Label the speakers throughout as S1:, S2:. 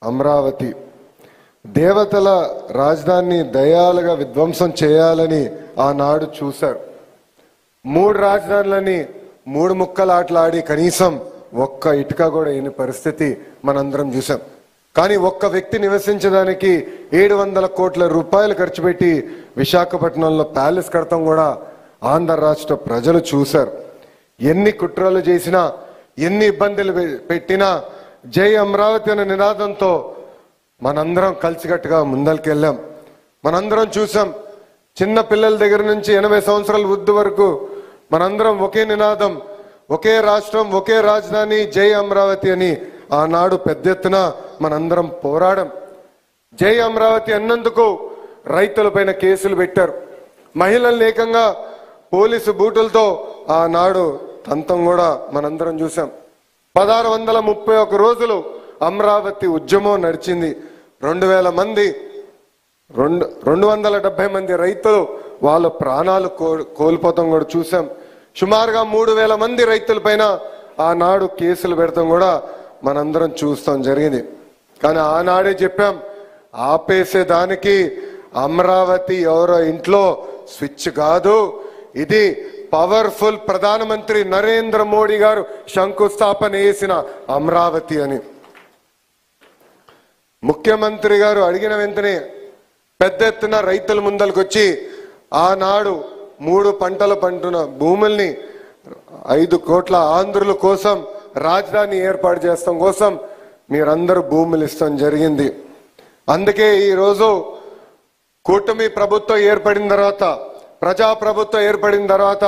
S1: అమరావతి దేవతల రాజధానిని దయాలుగా విధ్వంసం చేయాలని ఆనాడు చూశారు. 3 రాజధానులని 3 ముక్కలాటలాడి కనీసం ఒక్క ఇటుక కూడా అయిన పరిస్థితి మనందరం చూసాం. కానీ ఒక్క వ్యక్తి నివసించడానికి 700 కోట్ల రూపాయలు ఖర్చు పెట్టి విశాఖపట్నంలో ప్యాలెస్ కడతాం కూడా ఆంధ్ర రాష్ట్ర ప్రజలు చూశారు. ఎన్ని కుట్రలు చేసినా, ఎన్ని ఇబ్బందులు పెట్టినా జై అమరావతి అనే నినాదంతో మనందరం కలిసికట్టుగా ముందరికెళ్ళాం. మనందరం చూసాం. చిన్న పిల్లల దగ్గర నుంచి 80 సంవత్సరాల వృద్ధి వరకు మనందరం ఒకే నినాదం, ఒకే రాష్ట్రం, ఒకే రాజధాని, జై అమరావతి అని ఆనాడు పెద్ద ఎత్తున మనందరం పోరాడం. జై అమరావతి అన్నందుకు రైతులపైన కేసులు పెట్టారు. మహిళలను ఏకంగా పోలీసు బూటులతో ఆనాడు తంతం కూడా మనందరం చూసాం. 1631 రోజులు అమరావతి ఉద్యమం నడిచింది. 2000 మంది 270 మంది రైతులు వాళ్ళ ప్రాణాలు కోల్పోతాం కూడా చూసాం. సుమారుగా 3000 మంది రైతులపైన ఆనాడు కేసులు పెడతాం కూడా మనందరం చూస్తాం జరిగింది. కానీ ఆనాడే చెప్పాం, ఆపేసేదానికి అమరావతి ఎవరో ఇంట్లో స్విచ్ కాదు, ఇది పవర్ఫుల్ ప్రధానమంత్రి నరేంద్ర మోడీ గారు శంకుస్థాపన చేసిన అమరావతి అని. ముఖ్యమంత్రి గారు అడిగిన వెంటనే పెద్ద ఎత్తున రైతుల ముందలకొచ్చి ఆనాడు 3 పంటల పంటున భూముల్ని 5 కోట్ల ఆంధ్రుల కోసం రాజధాని ఏర్పాటు చేస్తాం కోసం మీరందరూ భూములు ఇస్తాం జరిగింది. అందుకే ఈరోజు కూటమి ప్రభుత్వం ఏర్పడిన తర్వాత, ప్రజాప్రభుత్వం ఏర్పడిన తర్వాత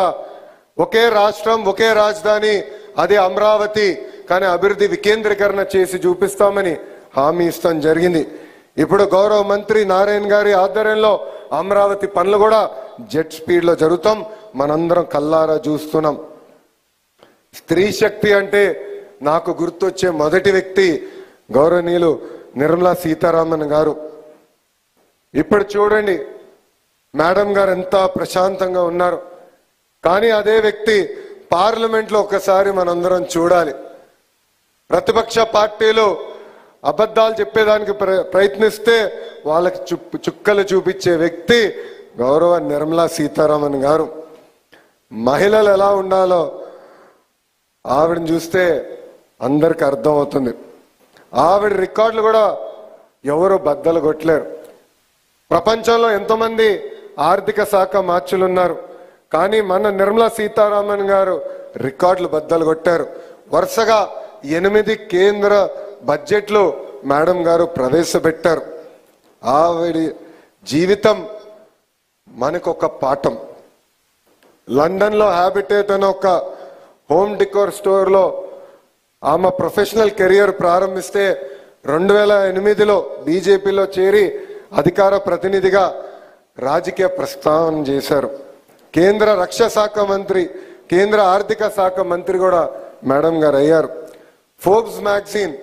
S1: ఒకే రాష్ట్రం, ఒకే రాజధాని, అదే అమరావతి, కానీ అభివృద్ధి వికేంద్రీకరణ చేసి చూపిస్తామని హామీ ఇస్తాం జరిగింది. ఇప్పుడు గౌరవ మంత్రి నారాయణ గారి ఆధ్వర్యంలో అమరావతి పనులు కూడా జెట్ స్పీడ్ లో జరుగుతాం. మనందరం కల్లారా చూస్తున్నాం. స్త్రీ శక్తి అంటే నాకు గుర్తొచ్చే మొదటి వ్యక్తి గౌరవనీయులు నిర్మలా సీతారామన్ గారు. ఇప్పుడు చూడండి మేడం గారు ఎంత ప్రశాంతంగా ఉన్నారు. కానీ అదే వ్యక్తి పార్లమెంట్లో ఒకసారి మనందరం చూడాలి. ప్రతిపక్ష పార్టీలు అబద్ధాలు చెప్పేదానికి ప్రయత్నిస్తే వాళ్ళకి చుక్కలు చూపించే వ్యక్తి గౌరవ నిర్మలా సీతారామన్ గారు. మహిళలు ఎలా ఉండాలో ఆవిడని చూస్తే అందరికి అర్థం అవుతుంది. ఆవిడ రికార్డులు కూడా ఎవరు బద్దలు కొట్టలేరు. ప్రపంచంలో ఎంతోమంది ఆర్థిక శాఖ మార్చులు ఉన్నారు, కానీ మన నిర్మలా సీతారామన్ గారు రికార్డులు బద్దలు కొట్టారు. వరుసగా 8 కేంద్ర బడ్జెట్లు మేడం గారు ప్రవేశపెట్టారు. ఆవిడ జీవితం మనకొక పాఠం. లండన్లో హ్యాబిటేట్ అనే ఒక హోమ్ డికోర్ స్టోర్లో ఆమె ప్రొఫెషనల్ కెరియర్ ప్రారంభిస్తే 2008లో బీజేపీలో చేరి అధికార ప్రతినిధిగా రాజకీయ ప్రస్థానం చేశారు. కేంద్ర రక్షణ శాఖ మంత్రి, కేంద్ర ఆర్థిక శాఖ మంత్రి కూడా మేడం గారు అయ్యారు. Forbes magazine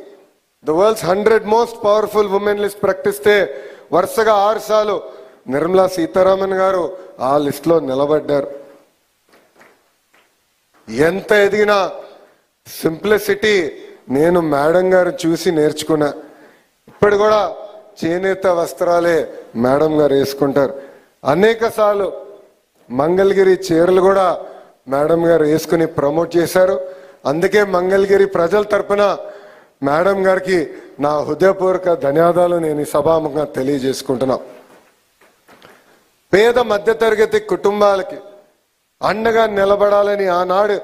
S1: the world's 100 most powerful women list ప్రకటిస్తే వరుసగా 6 సార్లు నిర్మలా సీతారామన్ గారు ఆ లిస్ట్ లో నిలబడ్డారు. ఎంత ఎదిగినా సింప్లిసిటీ నేను మేడం గారు చూసి నేర్చుకున్నా. ఇప్పుడు కూడా చేనేత వస్త్రాలే మేడం గారు వేసుకుంటారు. అనేక సార్లు మంగళగిరి చీరలు కూడా మేడం గారు వేసుకుని ప్రమోట్ చేశారు. అందుకే మంగళగిరి ప్రజల తరపున మేడం గారికి నా హృదయపూర్వక ధన్యవాదాలు నేను ఈ సభాముఖంగా తెలియజేసుకుంటున్నా. పేద మధ్యతరగతి కుటుంబాలకి అండగా నిలబడాలని ఆనాడు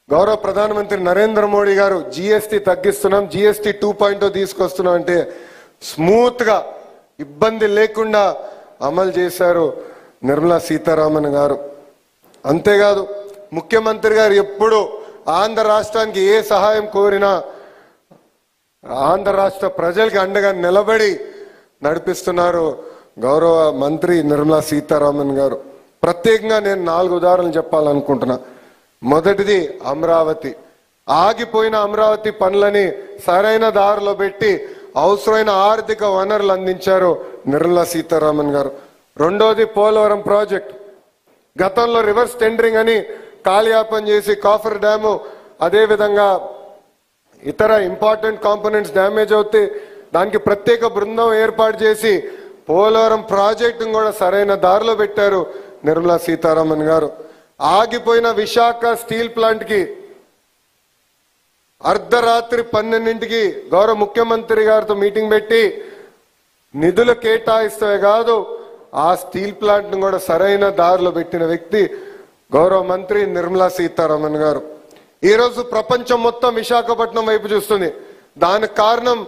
S1: గౌరవ ప్రధానమంత్రి నరేంద్ర మోడీ గారు జిఎస్టీ తగ్గిస్తున్నాం, జిఎస్టీ 2.0 తీసుకొస్తున్నాం అంటే స్మూత్ గా ఇబ్బంది లేకుండా అమలు చేశారు నిర్మలా సీతారామన్ గారు. అంతేకాదు ముఖ్యమంత్రి గారు ఎప్పుడు ఆంధ్ర రాష్ట్రానికి ఏ సహాయం కోరినా ఆంధ్ర రాష్ట్ర ప్రజలకి అండగా నిలబడి నడిపిస్తున్నారు గౌరవ మంత్రి నిర్మలా సీతారామన్ గారు. ప్రత్యేకంగా నేను 4 ఉదాహరణలు చెప్పాలనుకుంటున్నా. మొదటిది అమరావతి. ఆగిపోయిన అమరావతి పనులని సరైన దారిలో పెట్టి అవసరమైన ఆర్థిక వనరులు అందించారు నిర్మలా సీతారామన్ గారు. రెండోది పోలవరం ప్రాజెక్ట్. గతంలో రివర్స్ టెండరింగ్ అని కాలయాపన చేసి కాఫర్ డ్యాము, అదేవిధంగా ఇతర ఇంపార్టెంట్ కాంపోనెంట్స్ డ్యామేజ్ అవుతే దానికి ప్రత్యేక బృందం ఏర్పాటు చేసి పోలవరం ప్రాజెక్టును కూడా సరైన దారిలో పెట్టారు నిర్మలా సీతారామన్ గారు. ఆగిపోయిన విశాఖ స్టీల్ ప్లాంట్కి అర్ధరాత్రి 12ంటికి గౌరవ ముఖ్యమంత్రి గారితో మీటింగ్ పెట్టి నిధులు కేటాయిస్తే కాదు ఆ స్టీల్ ప్లాంట్ను కూడా సరైన దారిలో పెట్టిన వ్యక్తి గౌరవ మంత్రి నిర్మలా సీతారామన్ గారు. ఈరోజు ప్రపంచం మొత్తం విశాఖపట్నం వైపు చూస్తుంది. దానికి కారణం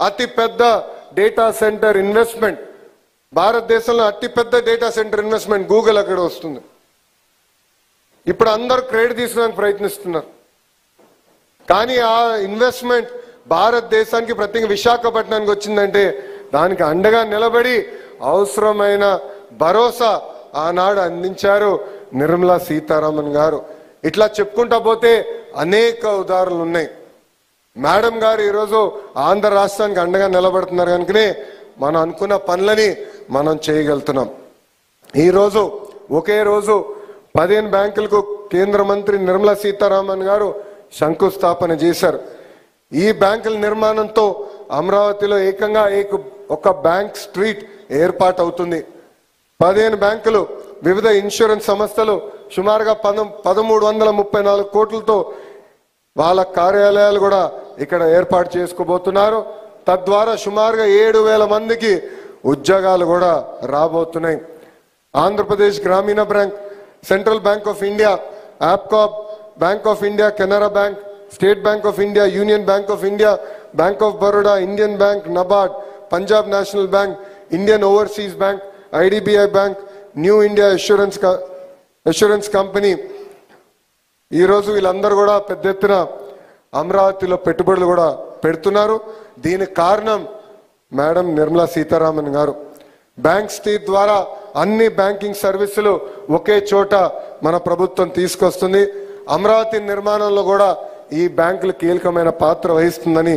S1: అతి పెద్ద డేటా సెంటర్ ఇన్వెస్ట్మెంట్. భారతదేశంలో అతిపెద్ద డేటా సెంటర్ ఇన్వెస్ట్మెంట్ గూగుల్ అక్కడ వస్తుంది. ఇప్పుడు అందరూ క్రెడిట్ తీసుకోవడానికి ప్రయత్నిస్తున్నారు. కానీ ఆ ఇన్వెస్ట్మెంట్ భారతదేశానికి ప్రత్యేక విశాఖపట్నానికి వచ్చిందంటే దానికి అండగా నిలబడి అవసరమైన భరోసా ఆనాడు అందించారు నిర్మలా సీతారామన్ గారు. ఇట్లా చెప్పుకుంటా పోతే అనేక ఉదాహరణలు ఉన్నాయి. మేడం గారు ఈరోజు ఆంధ్ర రాష్ట్రానికి అండగా నిలబడుతున్నారు కనుకనే మనం అనుకున్న పనులని మనం చేయగలుగుతున్నాం. ఈరోజు ఒకే రోజు 15 బ్యాంకులకు కేంద్ర మంత్రి నిర్మలా సీతారామన్ గారు శంకుస్థాపన చేశారు. ఈ బ్యాంకుల నిర్మాణంతో అమరావతిలో ఏకంగా ఒక బ్యాంక్ స్ట్రీట్ ఏర్పాటు అవుతుంది. 15 బ్యాంకులు, వివిధ ఇన్సూరెన్స్ సంస్థలు సుమారుగా 1334 కోట్లతో వాళ్ళ కార్యాలయాలు కూడా ఇక్కడ ఏర్పాటు చేసుకోబోతున్నారు. తద్వారా సుమారుగా 7,000 మందికి ఉద్యోగాలు కూడా రాబోతున్నాయి. Andhra Pradesh Grameena bank, central bank of India, APCOB, bank of India, Canara bank, state bank of India, union bank of India, bank of Baroda, Indian bank, NABARD, Punjab national bank, Indian overseas bank, IDBI bank, new India assurance company ఈరోజు వీళ్ళందరూ కూడా పెద్ద ఎత్తున అమరావతిలో పెట్టుబడులు కూడా పెడుతున్నారు. దీనికి కారణం మేడం నిర్మలా సీతారామన్ గారు. బ్యాంక్ స్ట్రీట్ ద్వారా అన్ని బ్యాంకింగ్ సర్వీసులు ఒకే చోట మన ప్రభుత్వం తీసుకొస్తుంది. అమరావతి నిర్మాణంలో కూడా ఈ బ్యాంకులు కీలకమైన పాత్ర వహిస్తుందని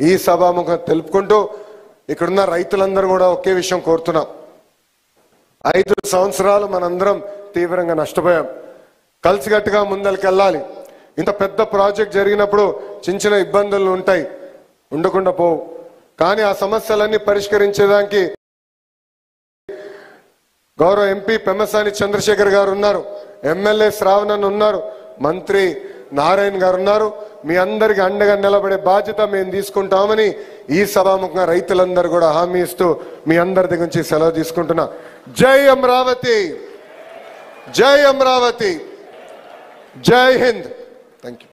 S1: ఈ సభాముఖంగా తెలుపుకుంటూ ఇక్కడున్న రైతులందరూ కూడా ఒకే విషయం కోరుతున్నాం. 5 సంవత్సరాలు మనందరం తీవ్రంగా నష్టపోయాం. కలిసికట్టుగా ముందరికెళ్ళాలి. ఇంత పెద్ద ప్రాజెక్ట్ జరిగినప్పుడు చిన్న చిన్న ఇబ్బందులు ఉంటాయి, ఉండకుండా పోవు. కానీ ఆ సమస్యలన్నీ పరిష్కరించేదానికి గౌరవ ఎంపీ పెమ్మసాని చంద్రశేఖర్ గారు ఉన్నారు, ఎమ్మెల్యే శ్రావణన్ ఉన్నారు, మంత్రి నారాయణ గారు ఉన్నారు. మీ అందరికి అండగా నిలబడే బాధ్యత మేము తీసుకుంటామని ఈ సభాముఖంగా రైతులందరూ కూడా హామీ ఇస్తూ మీ అందరి దగ్గర నుంచి సెలవు తీసుకుంటున్నా. జై అమరావతి, జై అమరావతి, జై హింద్. Thank you.